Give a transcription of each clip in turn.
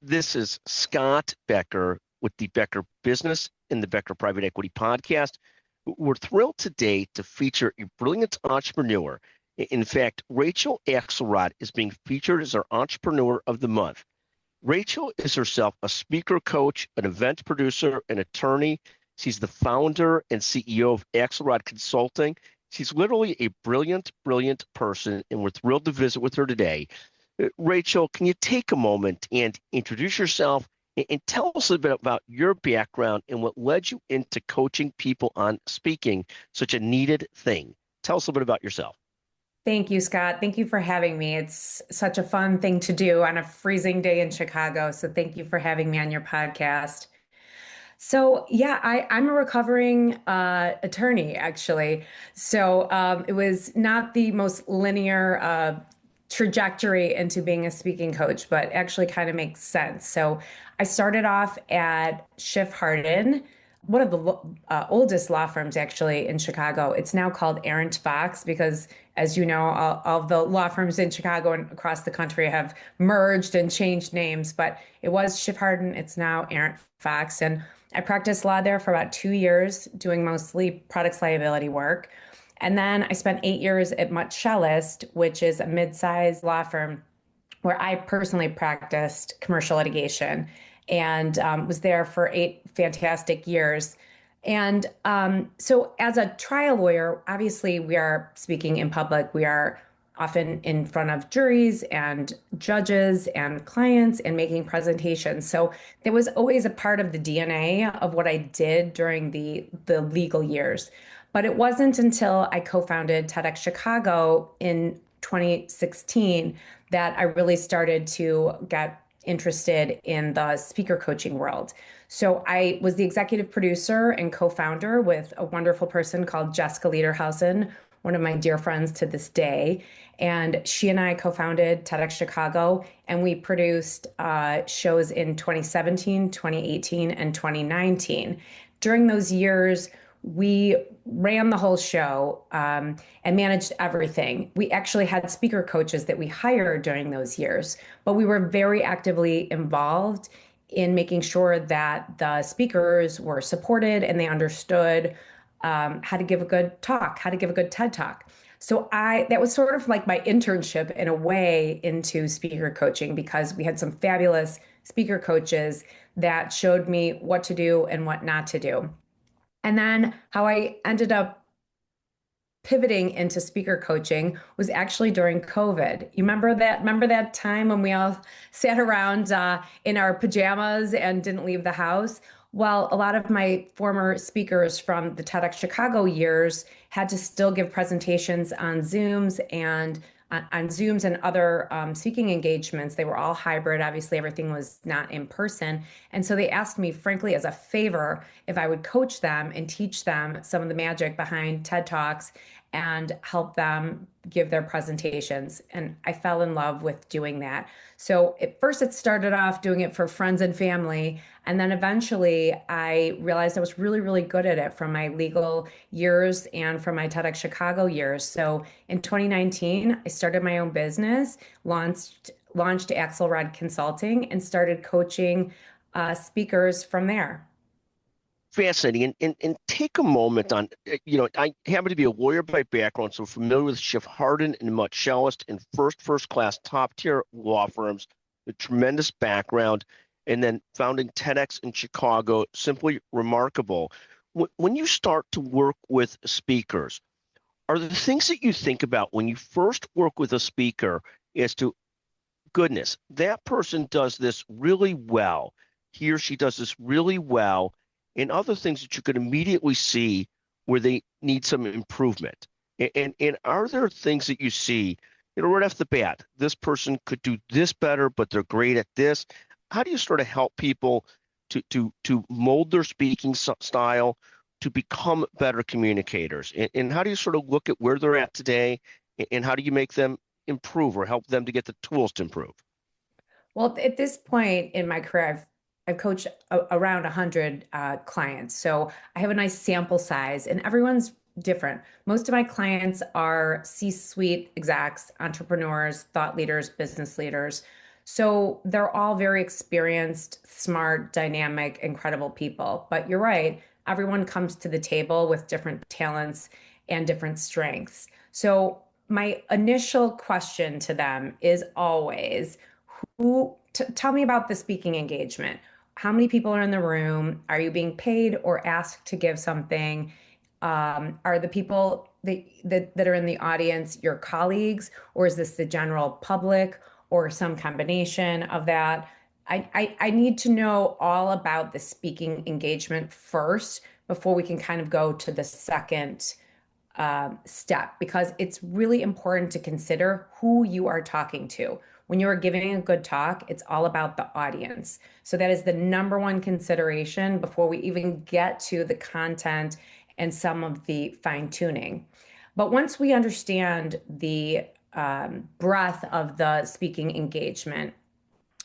This is Scott Becker with the Becker Business and the Becker Private Equity Podcast. We're thrilled today to feature a brilliant entrepreneur. In fact, Rachel Axelrod is being featured as our Entrepreneur of the Month. Rachel is herself a speaker coach, an event producer, an attorney. She's the founder and CEO of Axelrod Consulting. She's literally a brilliant, brilliant person, and we're thrilled to visit with her today. Rachel, can you take a moment and introduce yourself and tell us a bit about your background and what led you into coaching people on speaking, such a needed thing? Tell us a bit about yourself. Thank you, Scott. Thank you for having me. It's such a fun thing to do on a freezing day in Chicago. So thank you for having me on your podcast. So yeah, I'm a recovering attorney, actually. So it was not the most linear trajectory into being a speaking coach, but actually kind of makes sense. So I started off at Schiff Hardin, one of the oldest law firms actually in Chicago. It's now called Arent Fox because, as you know, all the law firms in Chicago and across the country have merged and changed names, but it was Schiff Hardin. It's now Arent Fox. And I practiced law there for about 2 years, doing mostly products liability work. And then I spent 8 years at Mutt Shellist, which is a mid-sized law firm where I personally practiced commercial litigation and was there for 8 fantastic years. And so as a trial lawyer, obviously we are speaking in public. We are often in front of juries and judges and clients and making presentations. So there was always a part of the DNA of what I did during the legal years. But it wasn't until I co-founded TEDx Chicago in 2016 that I really started to get interested in the speaker coaching world. So I was the executive producer and co-founder with a wonderful person called Jessica Lederhausen, one of my dear friends to this day. And she and I co-founded TEDx Chicago, and we produced shows in 2017, 2018, and 2019. During those years, we ran the whole show and managed everything. We actually had speaker coaches that we hired during those years, but we were very actively involved in making sure that the speakers were supported and they understood how to give a good talk, how to give a good TED talk. So that was sort of like my internship in a way into speaker coaching because we had some fabulous speaker coaches that showed me what to do and what not to do. And then how I ended up pivoting into speaker coaching was actually during COVID. You remember that? Remember that time when we all sat around in our pajamas and didn't leave the house? Well, a lot of my former speakers from the TEDx Chicago years had to still give presentations on Zooms and other speaking engagements. They were all hybrid. Obviously, everything was not in person. And so they asked me, frankly, as a favor, if I would coach them and teach them some of the magic behind TED Talks and help them give their presentations. And I fell in love with doing that. So at first it started off doing it for friends and family. And then eventually I realized I was really, really good at it from my legal years and from my TEDx Chicago years. So in 2019, I started my own business, launched Axelrod Consulting, and started coaching speakers from there. Fascinating. And take a moment on, I happen to be a lawyer by background, so familiar with Schiff Hardin and Mutt Shellist and first class, top tier law firms, a tremendous background, and then founding TEDx in Chicago, simply remarkable. When you start to work with speakers, are there things that you think about when you first work with a speaker as to, goodness, that person does this really well, he or she does this really well, and other things that you could immediately see where they need some improvement? And are there things that you see, right off the bat, this person could do this better, but they're great at this? How do you sort of help people to mold their speaking style to become better communicators? And how do you sort of look at where they're at today, and how do you make them improve or help them to get the tools to improve? Well, at this point in my career, I've coached around 100 clients. So I have a nice sample size, and everyone's different. Most of my clients are C-suite execs, entrepreneurs, thought leaders, business leaders. So they're all very experienced, smart, dynamic, incredible people. But you're right, everyone comes to the table with different talents and different strengths. So my initial question to them is always, tell me about the speaking engagement. How many people are in the room? Are you being paid or asked to give something? Are the people that are in the audience your colleagues, or is this the general public, or some combination of that? I need to know all about the speaking engagement first before we can kind of go to the second step, because it's really important to consider who you are talking to. When you are giving a good talk, it's all about the audience. So that is the number one consideration before we even get to the content and some of the fine tuning. But once we understand the breadth of the speaking engagement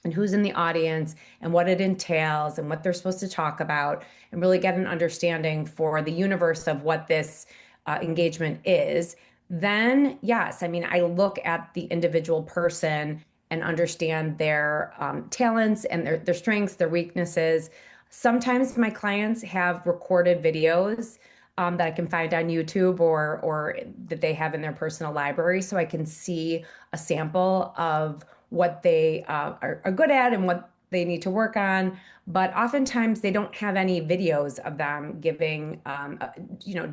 and who's in the audience and what it entails and what they're supposed to talk about, and really get an understanding for the universe of what this engagement is, then yes, I mean, I look at the individual person and understand their talents and their strengths, their weaknesses. Sometimes my clients have recorded videos that I can find on YouTube or that they have in their personal library, so I can see a sample of what they are good at and what they need to work on. But oftentimes they don't have any videos of them giving,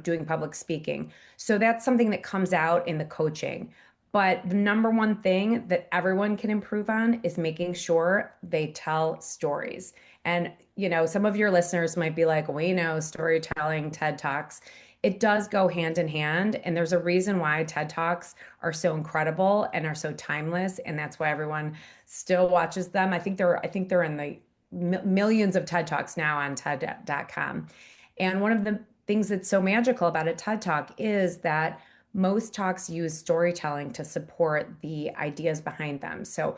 doing public speaking. So that's something that comes out in the coaching. But the number one thing that everyone can improve on is making sure they tell stories. And, some of your listeners might be like, we know storytelling, TED Talks. It does go hand in hand. And there's a reason why TED Talks are so incredible and are so timeless. And that's why everyone still watches them. I think they're in the millions of TED Talks now on TED.com. And one of the things that's so magical about a TED Talk is that most talks use storytelling to support the ideas behind them. So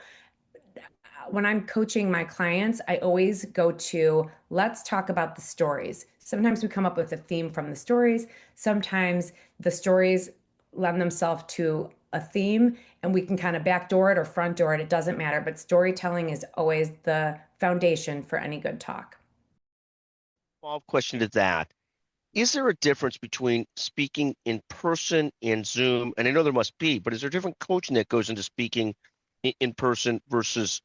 when I'm coaching my clients, I always go to let's talk about the stories. Sometimes we come up with a theme from the stories. Sometimes the stories lend themselves to a theme and we can kind of backdoor it or front door it. It doesn't matter. But storytelling is always the foundation for any good talk. Follow-up question to that. Is there a difference between speaking in person and Zoom? And I know there must be, but is there different coaching that goes into speaking in person versus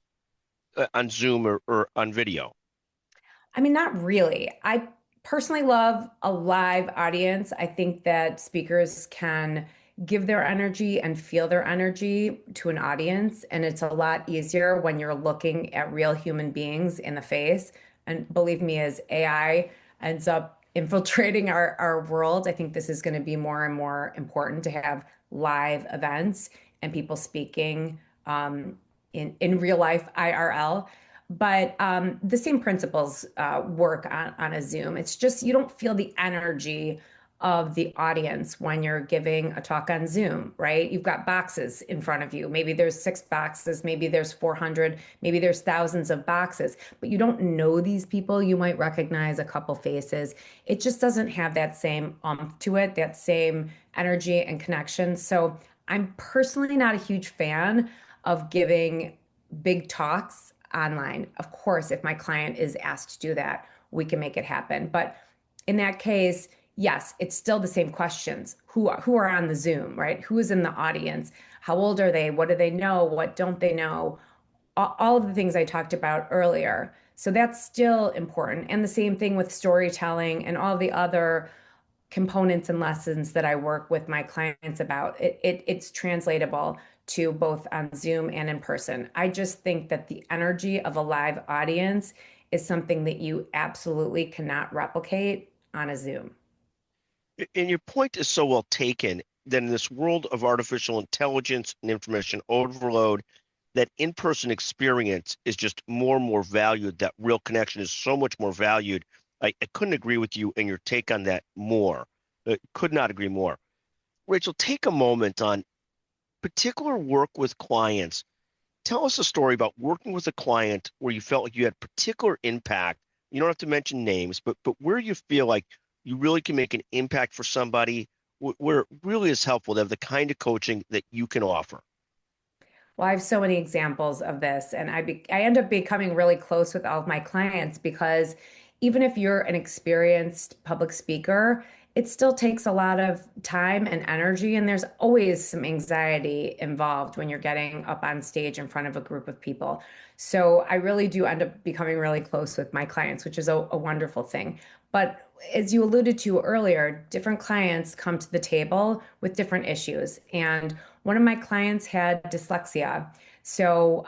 on Zoom or on video? I mean, not really. I personally love a live audience. I think that speakers can give their energy and feel their energy to an audience. And it's a lot easier when you're looking at real human beings in the face. And believe me, as AI ends up infiltrating our world, I think this is going to be more and more important to have live events and people speaking in real life IRL. But the same principles work on a Zoom. It's just you don't feel the energy of the audience when you're giving a talk on Zoom, right? You've got boxes in front of you. Maybe there's 6 boxes, maybe there's 400, maybe there's thousands of boxes, but you don't know these people. You might recognize a couple faces. It just doesn't have that same to it, that same energy and connection. So I'm personally not a huge fan of giving big talks online. Of course, if my client is asked to do that, we can make it happen. But in that case, yes, it's still the same questions. Who are on the Zoom, right? Who is in the audience? How old are they? What do they know? What don't they know? All of the things I talked about earlier. So that's still important. And the same thing with storytelling and all the other components and lessons that I work with my clients about. It's translatable to both on Zoom and in person. I just think that the energy of a live audience is something that you absolutely cannot replicate on a Zoom. And your point is so well taken that in this world of artificial intelligence and information overload, that in-person experience is just more and more valued. That real connection is so much more valued. I couldn't agree with you and your take on that more. Could not agree more. Rachel, take a moment on particular work with clients. Tell us a story about working with a client where you felt like you had particular impact. You don't have to mention names, but where you feel like you really can make an impact for somebody, where it really is helpful to have the kind of coaching that you can offer. Well, I have so many examples of this, and I end up becoming really close with all of my clients because even if you're an experienced public speaker, it still takes a lot of time and energy, and there's always some anxiety involved when you're getting up on stage in front of a group of people. So I really do end up becoming really close with my clients, which is a wonderful thing. But as you alluded to earlier, different clients come to the table with different issues. And one of my clients had dyslexia. So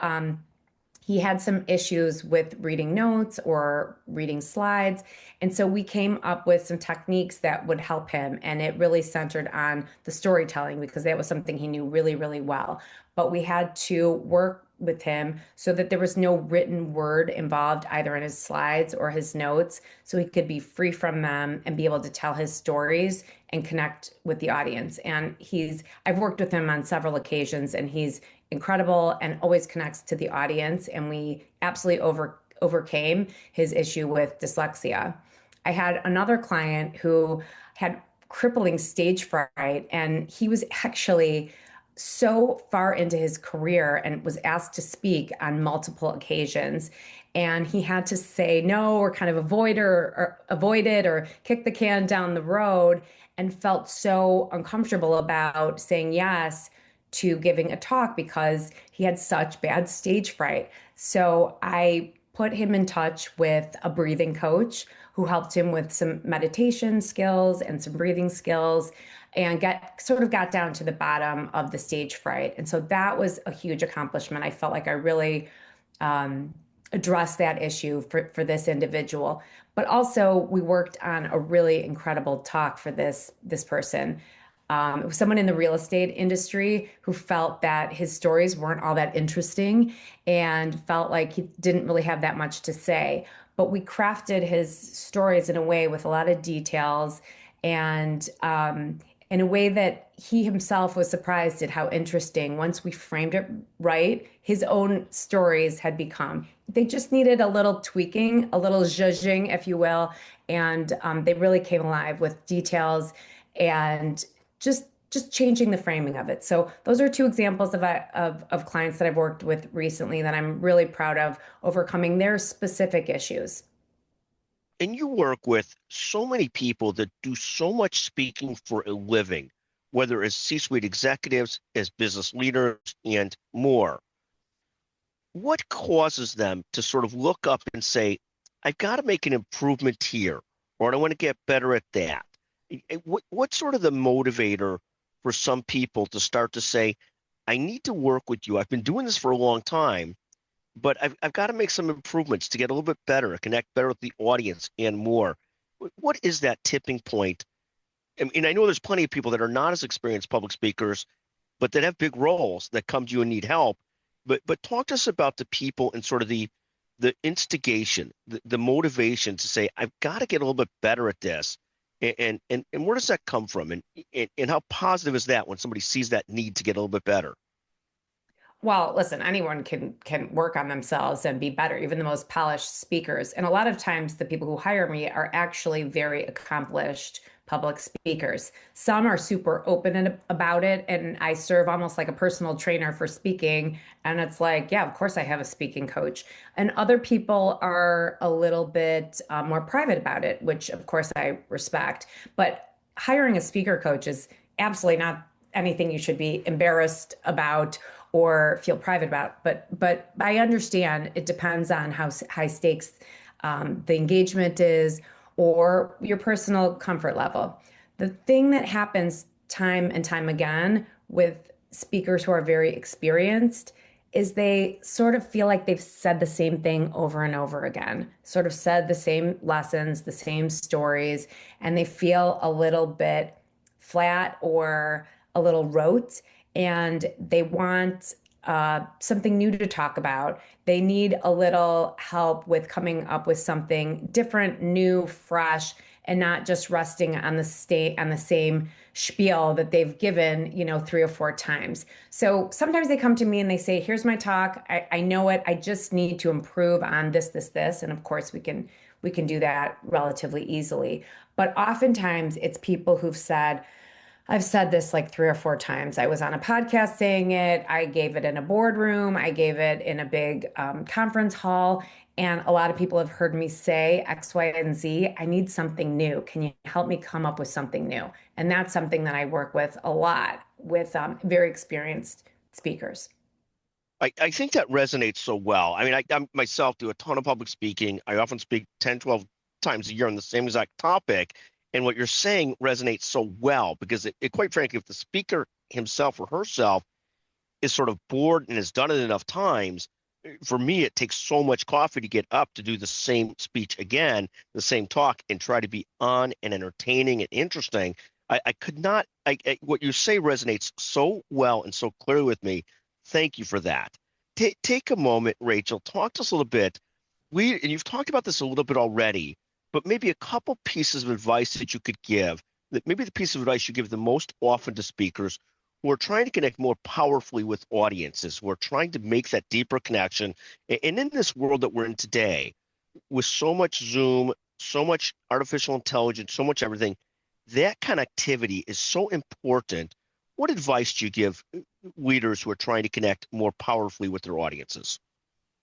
he had some issues with reading notes or reading slides. And so we came up with some techniques that would help him. And it really centered on the storytelling because that was something he knew really, really well. But we had to work with him so that there was no written word involved either in his slides or his notes. So he could be free from them and be able to tell his stories and connect with the audience. And I've worked with him on several occasions and he's incredible and always connects to the audience. And we absolutely overcame his issue with dyslexia. I had another client who had crippling stage fright, and he was actually so far into his career and was asked to speak on multiple occasions. And he had to say no or kind of avoid it or kick the can down the road and felt so uncomfortable about saying yes to giving a talk because he had such bad stage fright. So I put him in touch with a breathing coach who helped him with some meditation skills and some breathing skills and got down to the bottom of the stage fright. And so that was a huge accomplishment. I felt like I really addressed that issue for this individual. But also we worked on a really incredible talk for this person. It was someone in the real estate industry who felt that his stories weren't all that interesting and felt like he didn't really have that much to say. But we crafted his stories in a way with a lot of details and in a way that he himself was surprised at how interesting, once we framed it right, his own stories had become. They just needed a little tweaking, a little zhuzhing, if you will, and they really came alive with details and just changing the framing of it. So those are two examples of clients that I've worked with recently that I'm really proud of overcoming their specific issues. And you work with so many people that do so much speaking for a living, whether as C-suite executives, as business leaders, and more. What causes them to sort of look up and say, I've got to make an improvement here, or I want to get better at that? What's sort of the motivator for some people to start to say, I need to work with you. I've been doing this for a long time, but I've got to make some improvements to get a little bit better, connect better with the audience and more. What is that tipping point? And I know there's plenty of people that are not as experienced public speakers, but that have big roles that come to you and need help. But talk to us about the people and sort of the instigation, the motivation to say, I've got to get a little bit better at this. And where does that come from? And how positive is that when somebody sees that need to get a little bit better? Well, listen, anyone can work on themselves and be better, even the most polished speakers. And a lot of times the people who hire me are actually very accomplished public speakers. Some are super open about it, and I serve almost like a personal trainer for speaking. And it's like, yeah, of course I have a speaking coach. And other people are a little bit more private about it, which of course I respect. But hiring a speaker coach is absolutely not anything you should be embarrassed about or feel private about. But I understand it depends on how high stakes the engagement is or your personal comfort level. The thing that happens time and time again with speakers who are very experienced is they sort of feel like they've said the same thing over and over again, sort of said the same lessons, the same stories, and they feel a little bit flat or a little rote, and they want something new to talk about. They need a little help with coming up with something different, new, fresh, and not just resting on the same spiel that they've given, 3 or 4 times. So sometimes they come to me and they say, "Here's my talk. I know it. I just need to improve on this, this, this." And of course, we can do that relatively easily. But oftentimes, it's people who've said, I've said this like 3 or 4 times. I was on a podcast saying it. I gave it in a boardroom. I gave it in a big conference hall. And a lot of people have heard me say X, Y, and Z. I need something new. Can you help me come up with something new? And that's something that I work with a lot with very experienced speakers. I think that resonates so well. I mean, I myself do a ton of public speaking. I often speak 10, 12 times a year on the same exact topic. And what you're saying resonates so well because quite frankly, if the speaker himself or herself is sort of bored and has done it enough times, for me, it takes so much coffee to get up to do the same speech again, the same talk, and try to be on and entertaining and interesting. I could not, what you say resonates so well and so clearly with me. Thank you for that. Take a moment, Rachel. Talk to us a little bit. And you've talked about this a little bit already, but maybe a couple pieces of advice that you could give, that maybe the piece of advice you give the most often to speakers who are trying to connect more powerfully with audiences, who are trying to make that deeper connection. And in this world that we're in today, with so much Zoom, so much artificial intelligence, so much everything, that connectivity is so important. What advice do you give leaders who are trying to connect more powerfully with their audiences?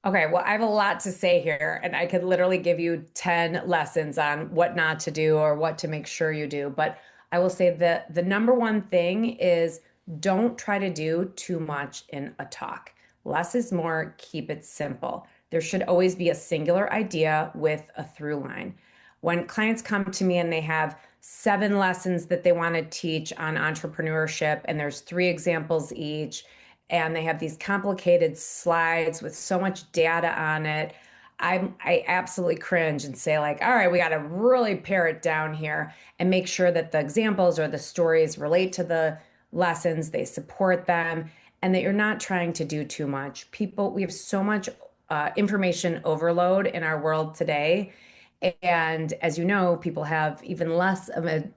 Okay, well, I have a lot to say here, and I could literally give you 10 lessons on what not to do or what to make sure you do. But I will say that the number one thing is don't try to do too much in a talk. Less is more, keep it simple. There should always be a singular idea with a through line. When clients come to me and they have 7 lessons that they want to teach on entrepreneurship, and there's 3 examples each, and they have these complicated slides with so much data on it. I absolutely cringe and say like, all right, we got to really pare it down here and make sure that the examples or the stories relate to the lessons, they support them, and that you're not trying to do too much. We have so much information overload in our world today. And as you know, people have even less of an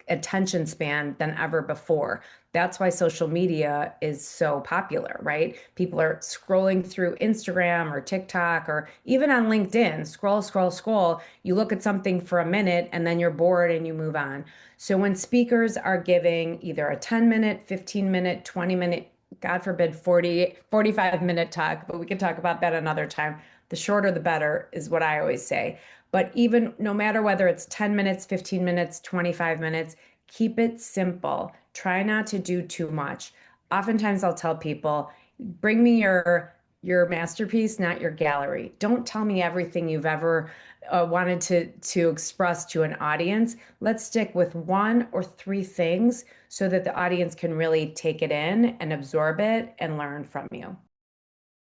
attention span than ever before. That's why social media is so popular, right? People are scrolling through Instagram or TikTok or even on LinkedIn, scroll, scroll, scroll. You look at something for a minute and then you're bored and you move on. So when speakers are giving either a 10-minute, 15-minute, 20-minute, God forbid, 45-minute talk, but we can talk about that another time. The shorter, the better is what I always say. But even no matter whether it's 10 minutes, 15 minutes, 25 minutes, keep it simple. Try not to do too much. Oftentimes I'll tell people, bring me your masterpiece, not your gallery. Don't tell me everything you've ever wanted to express to an audience. Let's stick with 1 or 3 things so that the audience can really take it in and absorb it and learn from you.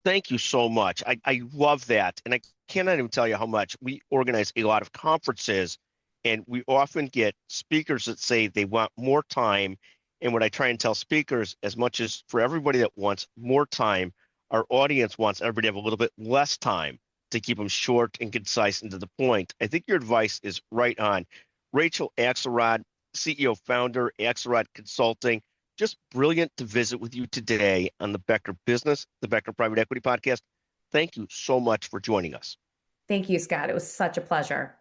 Thank you so much. I love that. And I cannot even tell you how much we organize a lot of conferences, and we often get speakers that say they want more time. And what I try and tell speakers, as much as for everybody that wants more time, our audience wants everybody to have a little bit less time to keep them short and concise and to the point. I think your advice is right on. Rachel Axelrod, CEO, founder, Axelrod Consulting. Just brilliant to visit with you today on the Becker Business, the Becker Private Equity Podcast. Thank you so much for joining us. Thank you, Scott. It was such a pleasure.